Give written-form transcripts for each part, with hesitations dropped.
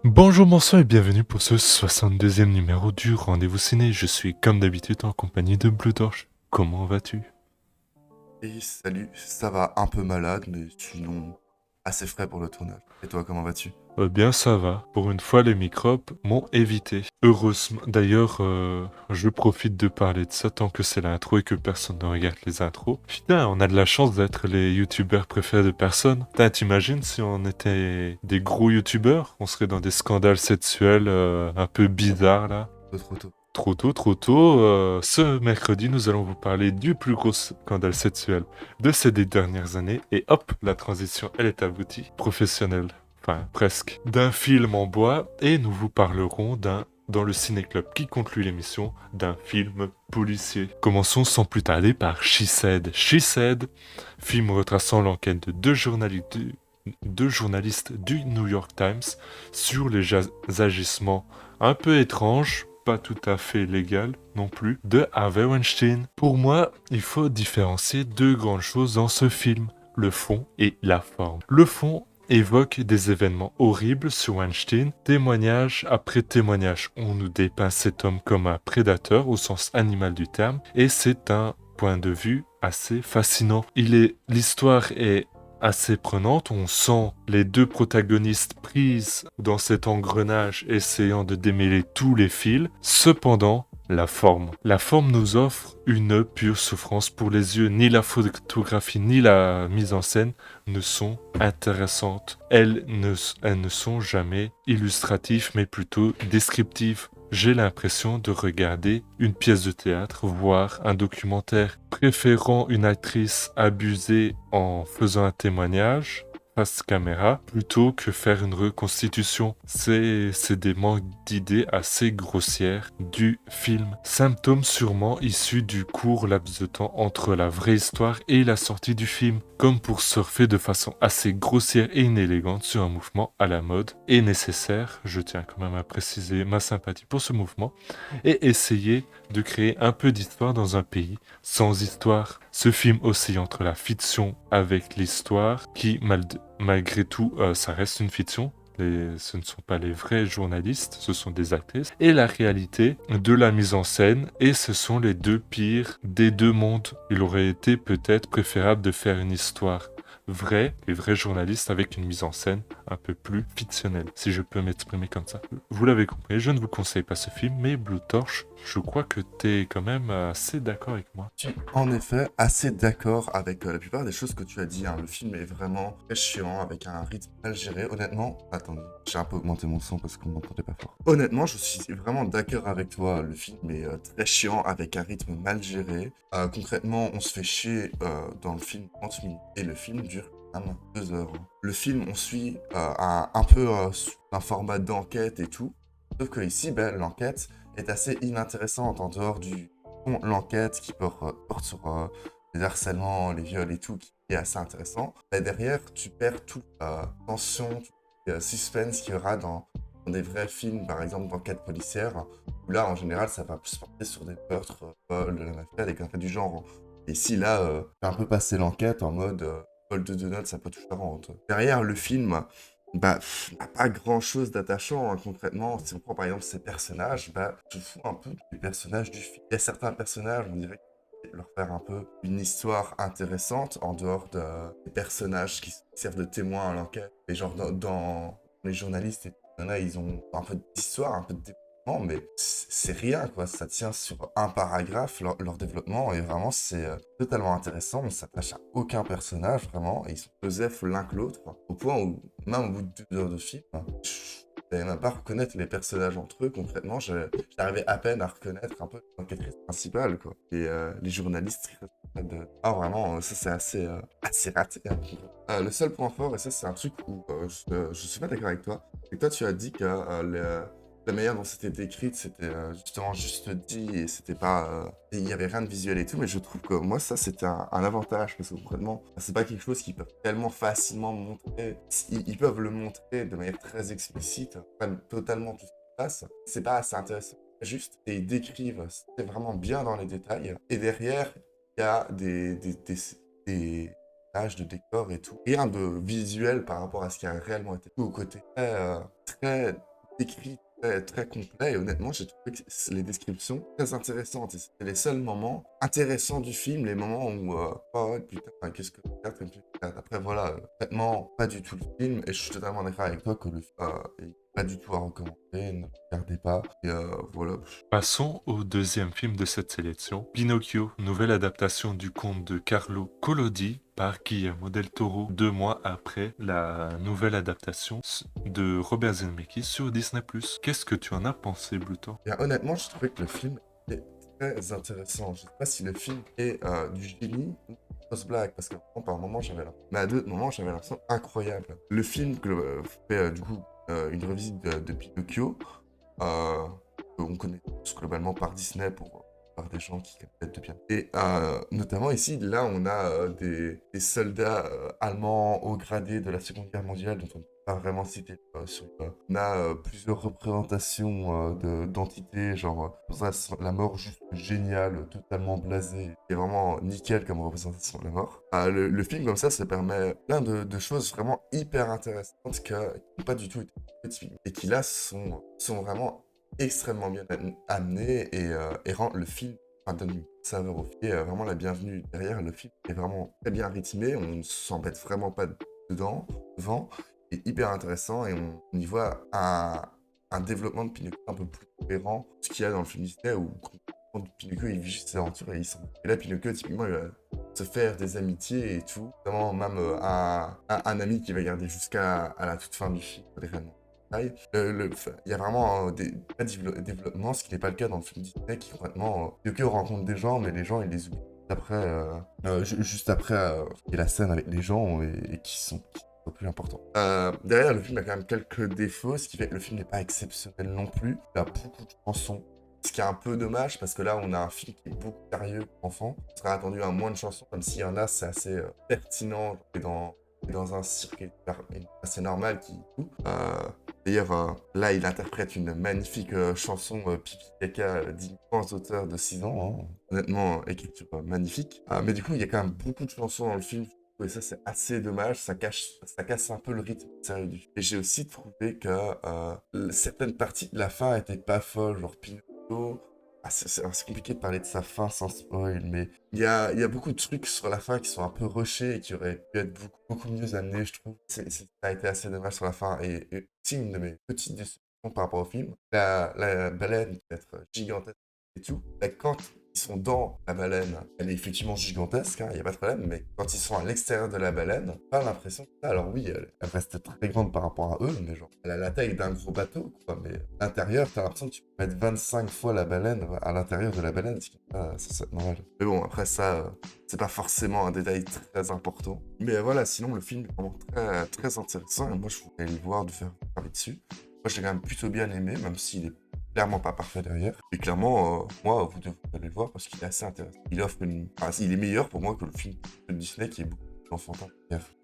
Bonjour, bonsoir et bienvenue pour ce 62e numéro du Rendez-vous Ciné. Je suis comme d'habitude en compagnie de Blue Torch. Comment vas-tu? Et salut, ça va un peu malade, mais sinon assez frais pour le tournage. Et toi, comment vas-tu? Bien, ça va. Pour une fois, les microbes m'ont évité. Heureusement. D'ailleurs, je profite de parler de ça tant que c'est l'intro et que personne ne regarde les intros. Putain, on a de la chance d'être les youtubeurs préférés de personne. Putain, t'imagines si on était des gros youtubeurs? On serait dans des scandales sexuels un peu bizarres là. Trop tôt. Trop tôt, trop tôt. Ce mercredi, nous allons vous parler du plus gros scandale sexuel de ces 10 dernières années. Et hop, la transition, elle est aboutie. Professionnelle, enfin presque, d'un film en bois. Et nous vous parlerons dans le ciné-club qui conclut l'émission, d'un film policier. Commençons sans plus tarder par She Said. She Said, film retraçant l'enquête de deux journalistes du New York Times sur les agissements un peu étrange, pas tout à fait légal non plus, de Harvey Weinstein. Pour moi, il faut différencier deux grandes choses dans ce film, le fond et la forme. Le fond évoque des événements horribles sur Weinstein, témoignage après témoignage. On nous dépeint cet homme comme un prédateur au sens animal du terme, et c'est un point de vue assez fascinant. L'histoire est assez prenante. On sent les deux protagonistes prises dans cet engrenage essayant de démêler tous les fils. Cependant, la forme. La forme nous offre une pure souffrance pour les yeux. Ni la photographie ni la mise en scène ne sont intéressantes. Elles ne sont jamais illustratives mais plutôt descriptives. J'ai l'impression de regarder une pièce de théâtre, voire un documentaire, préférant une actrice abusée en faisant un témoignage face caméra plutôt que faire une reconstitution. C'est des manques d'idées assez grossières du film. Symptôme sûrement issu du court laps de temps entre la vraie histoire et la sortie du film, comme pour surfer de façon assez grossière et inélégante sur un mouvement à la mode et nécessaire. Je tiens quand même à préciser ma sympathie pour ce mouvement et essayer de créer un peu d'histoire dans un pays sans histoire. Ce film oscille entre la fiction avec l'histoire, qui malgré tout, ça reste une fiction. Ce ne sont pas les vrais journalistes, ce sont des actrices, et la réalité de la mise en scène, et ce sont les deux pires des deux mondes. Il aurait été peut-être préférable de faire une histoire vraie, les vrais journalistes avec une mise en scène un peu plus fictionnelle, si je peux m'exprimer comme ça. Vous l'avez compris, je ne vous conseille pas ce film, mais Blue Torch, je crois que t'es quand même assez d'accord avec moi. Je suis en effet assez d'accord avec la plupart des choses que tu as dit, hein. Le film est vraiment très chiant, avec un rythme mal géré. Honnêtement, attendez, j'ai un peu augmenté mon son parce qu'on m'entendait pas fort. Honnêtement, je suis vraiment d'accord avec toi. Le film est très chiant, avec un rythme mal géré. Concrètement, on se fait chier dans le film 30 minutes et le film dure quand même 2 heures, hein. Le film, on suit un peu sous un format d'enquête et tout. Sauf que ici, ben, l'enquête est assez inintéressante en dehors du l'enquête qui porte sur les harcèlements, les viols et tout, qui est assez intéressant. Et derrière, tu perds toute la tension, tout le suspense qu'il y aura dans des vrais films, par exemple d'enquête policière, où là, en général, ça va plus porter sur des meurtres, vols, de la mafia, des conneries du genre. Et si là, t'as un peu passé l'enquête en mode vol de donuts, ça peut tout faire en derrière le film, bah, il n'y a pas grand-chose d'attachant, hein, concrètement. Si on prend par exemple ces personnages, bah, je fous un peu des personnages du film. Il y a certains personnages, on dirait qu'il faut leur faire un peu une histoire intéressante en dehors des personnages qui servent de témoins à l'enquête. Et genre dans les journalistes, il y en a, ils ont un peu d'histoire, un peu de développement, mais c'est rien, quoi. Ça tient sur un paragraphe, leur développement, et vraiment, c'est totalement intéressant. On s'attache à aucun personnage, vraiment, et ils sont Joseph l'un que l'autre, au point où, même au bout de 2 heures de film, je n'arrivais même pas à reconnaître les personnages entre eux. Concrètement, j'arrivais à peine à reconnaître un peu l'enquêtrice principale, quoi. Et les journalistes responsables de... Ah, vraiment, ça, c'est assez raté, hein. Le seul point fort, et ça, c'est un truc où je suis pas d'accord avec toi, c'est que toi, tu as dit que la manière dont c'était décrite, c'était justement juste dit et c'était pas. Il y avait rien de visuel et tout, mais je trouve que moi, ça, c'était un avantage parce que concrètement, c'est pas quelque chose qu'ils peuvent tellement facilement montrer. Ils peuvent le montrer de manière très explicite, pas totalement tout ce qui se passe. C'est pas assez intéressant. Juste, et ils décrivent, c'est vraiment bien dans les détails. Et derrière, il y a des images de décors et tout. Rien de visuel par rapport à ce qui a réellement été. Tout au côté très décrit très, très complet et honnêtement, j'ai trouvé que les descriptions très intéressantes et c'était les seuls moments intéressants du film, les moments où oh ouais, putain, qu'est-ce que tu regardes comme tu regardes. Après voilà, honnêtement, pas du tout le film et je suis totalement d'accord avec toi que le film est pas du tout à recommander, ne regardez pas et voilà. Passons au deuxième film de cette sélection, Pinocchio, nouvelle adaptation du conte de Carlo Collodi par Guillermo del Toro, 2 mois après la nouvelle adaptation de Robert Zemeckis sur Disney+. Qu'est-ce que tu en as pensé, Bluto? Bien, honnêtement, je trouvais que le film est très intéressant. Je sais pas si le film est du génie ou fausse blague, parce que vraiment, par moments, j'avais l'impression, mais à d'autres moments, j'avais l'impression incroyable. Le film fait du coup une revisite de Pinocchio, euh, qu'on connaît tous globalement par Disney par des gens qui connaissent de bien. Et notamment ici, là, on a des soldats allemands haut gradés de la Seconde Guerre mondiale, dont on ne peut pas vraiment citer on a plusieurs représentations d'entités, genre la mort juste géniale, totalement blasée, et vraiment nickel comme représentation de la mort. Le film comme ça permet plein de choses vraiment hyper intéressantes qui n'ont pas du tout été faites et qui là sont vraiment extrêmement bien amenées et rend le film, enfin, donne une saveur au film, et vraiment la bienvenue derrière. Le film est vraiment très bien rythmé, on ne s'embête vraiment pas devant, est hyper intéressant et on y voit un développement de Pinocchio un peu plus cohérent, ce qu'il y a dans le film Disney où Pinocchio il vit juste ses aventures et il s'en. Et là, Pinocchio, typiquement, il va se faire des amitiés et tout. Vraiment, même un ami qui va garder jusqu'à la toute fin du film, les réellement. Il y a vraiment des vrais développements, ce qui n'est pas le cas dans le film Disney, qui complètement. Pinocchio rencontre des gens, mais les gens, ils les oublient juste après, il y a la scène avec les gens et qui sont plus important. Derrière, le film a quand même quelques défauts, ce qui fait que le film n'est pas exceptionnel non plus. Il a beaucoup de chansons, ce qui est un peu dommage parce que là, on a un film qui est beaucoup sérieux pour enfants. On serait attendu à moins de chansons, comme s'il y en a, c'est assez pertinent et dans un cirque assez normal qui joue. D'ailleurs, là, il interprète une magnifique chanson Pipi Caca d'immenses auteurs de 6 ans. Hein. Honnêtement, écriture magnifique. Mais du coup, il y a quand même beaucoup de chansons dans le film. Et ça, c'est assez dommage. Ça casse un peu le rythme sérieux du film. Et j'ai aussi trouvé que certaines parties de la fin étaient pas folles. Genre Pinocchio. C'est compliqué de parler de sa fin sans spoil, mais il y a beaucoup de trucs sur la fin qui sont un peu rushés et qui auraient pu être beaucoup, beaucoup mieux amenés, je trouve. Ça a été assez dommage sur la fin. Et aussi, une de mes petites déceptions par rapport au film, la baleine qui va être gigantesque et tout, bah, quand ils sont dans la baleine, elle est effectivement gigantesque, il n'y a pas de problème, mais quand ils sont à l'extérieur de la baleine, pas l'impression que ça. Alors oui, elle reste très grande par rapport à eux, mais genre, elle a la taille d'un gros bateau, quoi. Mais à l'intérieur, t'as l'impression que tu peux mettre 25 fois la baleine à l'intérieur de la baleine, ce qui n'est pas censé être normal. Mais bon, après ça, c'est pas forcément un détail très important. Mais voilà, sinon, le film est vraiment très, très intéressant, et moi, je voulais le voir, de faire parler dessus. Moi, j'ai quand même plutôt bien aimé, même s'il est clairement pas parfait derrière. Et clairement, moi, vous devez aller le voir parce qu'il est assez intéressant. Il est meilleur pour moi que le film de Disney qui est beaucoup plus enfantin.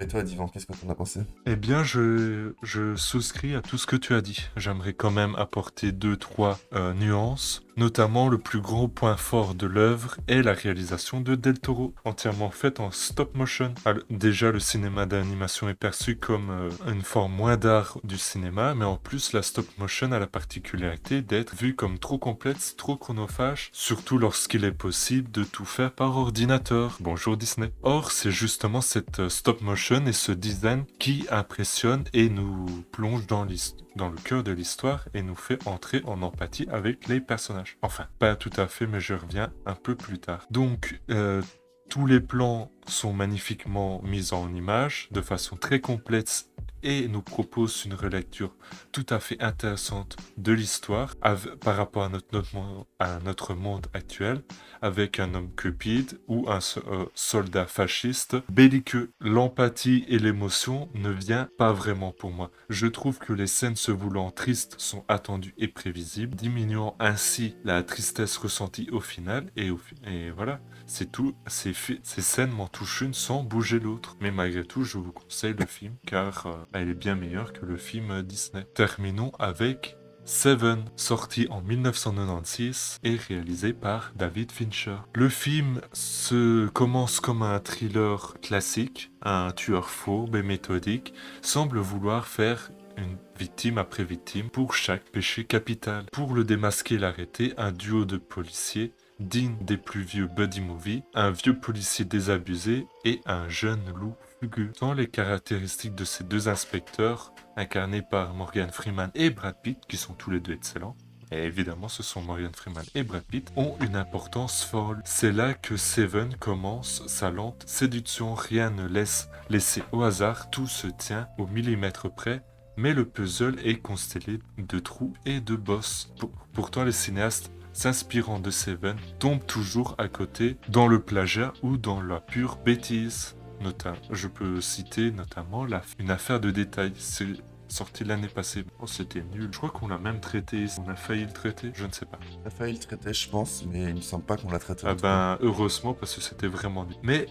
Et toi, Divan, qu'est-ce que t'en as pensé? Eh bien, je souscris à tout ce que tu as dit. J'aimerais quand même apporter deux, trois nuances. Notamment, le plus gros point fort de l'œuvre est la réalisation de Del Toro, entièrement faite en stop motion. Déjà, le cinéma d'animation est perçu comme une forme moins d'art du cinéma, mais en plus, la stop motion a la particularité d'être vue comme trop complexe, trop chronophage, surtout lorsqu'il est possible de tout faire par ordinateur. Bonjour Disney. Or, c'est justement cette stop motion et ce design qui impressionne et nous plonge dans le cœur de l'histoire et nous fait entrer en empathie avec les personnages. Enfin, pas tout à fait, mais je reviens un peu plus tard. Donc, tous les plans sont magnifiquement mis en image de façon très complexe et nous propose une relecture tout à fait intéressante de l'histoire par rapport à notre monde actuel, avec un homme cupide ou un soldat fasciste belliqueux. L'empathie et l'émotion ne vient pas vraiment pour moi. Je trouve que les scènes se voulant tristes sont attendues et prévisibles, diminuant ainsi la tristesse ressentie au final, et voilà, c'est tout. Ces scènes m'en touchent une sans bouger l'autre. Mais malgré tout, je vous conseille le film car elle est bien meilleure que le film Disney. Terminons avec Seven, sorti en 1996 et réalisé par David Fincher. Le film commence comme un thriller classique, un tueur fauve et méthodique semble vouloir faire une victime après victime pour chaque péché capital. Pour le démasquer et l'arrêter, un duo de policiers digne des plus vieux buddy movies, un vieux policier désabusé et un jeune loup fugueux. Sans les caractéristiques de ces deux inspecteurs, incarnés par Morgan Freeman et Brad Pitt, qui sont tous les deux excellents, et évidemment ce sont Morgan Freeman et Brad Pitt, ont une importance folle. C'est là que Seven commence sa lente séduction, rien ne laisse laisser au hasard, tout se tient au millimètre près, mais le puzzle est constellé de trous et de bosses. Pourtant les cinéastes s'inspirant de Seven tombent toujours à côté dans le plagiat ou dans la pure bêtise. Je peux citer notamment une affaire de détail. C'est sorti l'année passée. Oh, c'était nul. Je crois qu'on l'a même traité. On a failli le traiter. Je ne sais pas. On a failli le traiter, je pense, mais il me semble pas qu'on l'a traité. Ah ben, heureusement, parce que c'était vraiment nul. Mais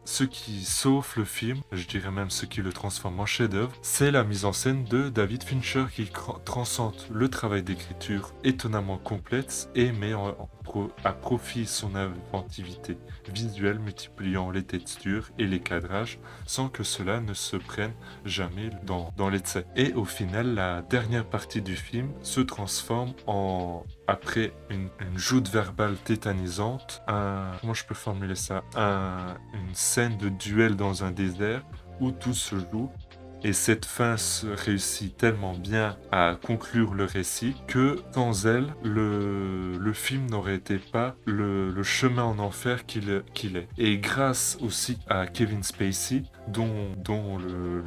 ce qui sauve le film, je dirais même ce qui le transforme en chef-d'œuvre, c'est la mise en scène de David Fincher qui transcende le travail d'écriture étonnamment complexe et met à profit son inventivité visuelle, multipliant les textures et les cadrages sans que cela ne se prenne jamais dans l'excès. Et au final, la dernière partie du film se transforme après une joute verbale tétanisante, comment je peux formuler ça, une scène de duel dans un désert où tout se joue. Et cette fin se réussit tellement bien à conclure le récit que sans elle, le film n'aurait été pas le chemin en enfer qu'il est. Et grâce aussi à Kevin Spacey, dont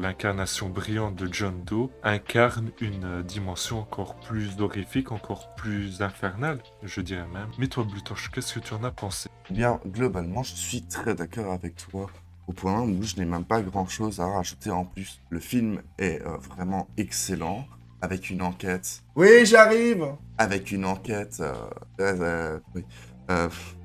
l'incarnation brillante de John Doe incarne une dimension encore plus horrifique, encore plus infernale, je dirais même. Mais toi, Blutoche, qu'est-ce que tu en as pensé? Bien, globalement, je suis très d'accord avec toi. Au point où je n'ai même pas grand-chose à rajouter en plus. Le film est vraiment excellent, avec une enquête... Oui, j'arrive. Avec une enquête... oui,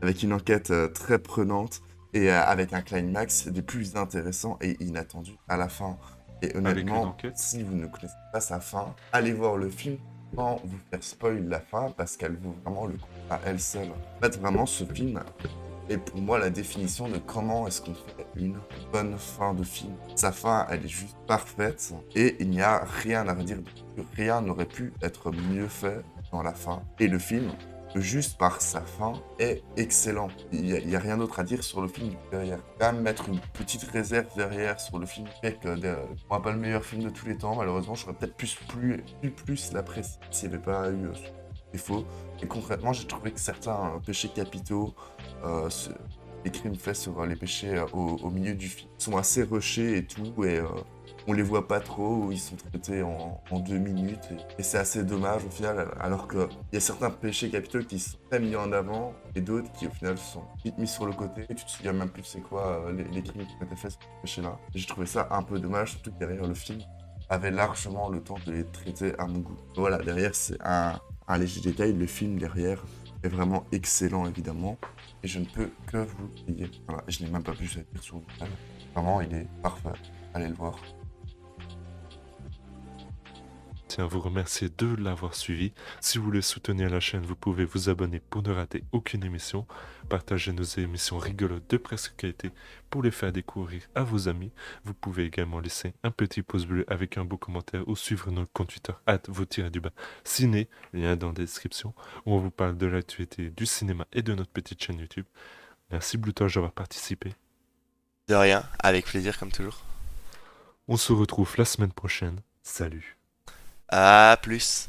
avec une enquête très prenante, et avec un climax des plus intéressants et inattendus à la fin. Et honnêtement, si vous ne connaissez pas sa fin, allez voir le film sans vous faire spoil la fin, parce qu'elle vaut vraiment le coup à elle seule. En fait, vraiment, ce film... Et pour moi, la définition de comment est-ce qu'on fait une bonne fin de film. Sa fin, elle est juste parfaite et il n'y a rien à redire. Rien n'aurait pu être mieux fait dans la fin. Et le film, juste par sa fin, est excellent. Il n'y a rien d'autre à dire sur le film derrière. Quand même mettre une petite réserve derrière sur le film fait que, pour moi, pas le meilleur film de tous les temps, malheureusement, j'aurais peut-être plus l'apprécier s'il n'y avait pas eu défaut. Et concrètement, j'ai trouvé que certains péchés capitaux, les crimes faits sur les péchés au milieu du film, sont assez rushés et tout, et on les voit pas trop, ils sont traités en 2 minutes, et c'est assez dommage au final, alors qu'il y a certains péchés capitaux qui sont très mis en avant, et d'autres qui au final sont vite mis sur le côté, et tu te souviens même plus c'est quoi les crimes qui ont été faits sur ces péchés-là. J'ai trouvé ça un peu dommage, surtout que derrière le film avait largement le temps de les traiter à mon goût. Voilà, derrière c'est un léger détail, le film derrière est vraiment excellent évidemment, et je ne peux que vous le dire. Voilà, je n'ai même pas plus à dire sur le film. Vraiment, il est parfait. Allez le voir. Tiens, vous remercier de l'avoir suivi. Si vous voulez soutenir la chaîne, vous pouvez vous abonner pour ne rater aucune émission. Partagez nos émissions rigolotes de Presque Qualité pour les faire découvrir à vos amis. Vous pouvez également laisser un petit pouce bleu avec un beau commentaire ou suivre notre compte Twitter @ciné, lien dans la description, où on vous parle de l'actualité du cinéma et de notre petite chaîne YouTube. Merci Blutoche d'avoir participé. De rien, avec plaisir comme toujours. On se retrouve la semaine prochaine. Salut. À plus.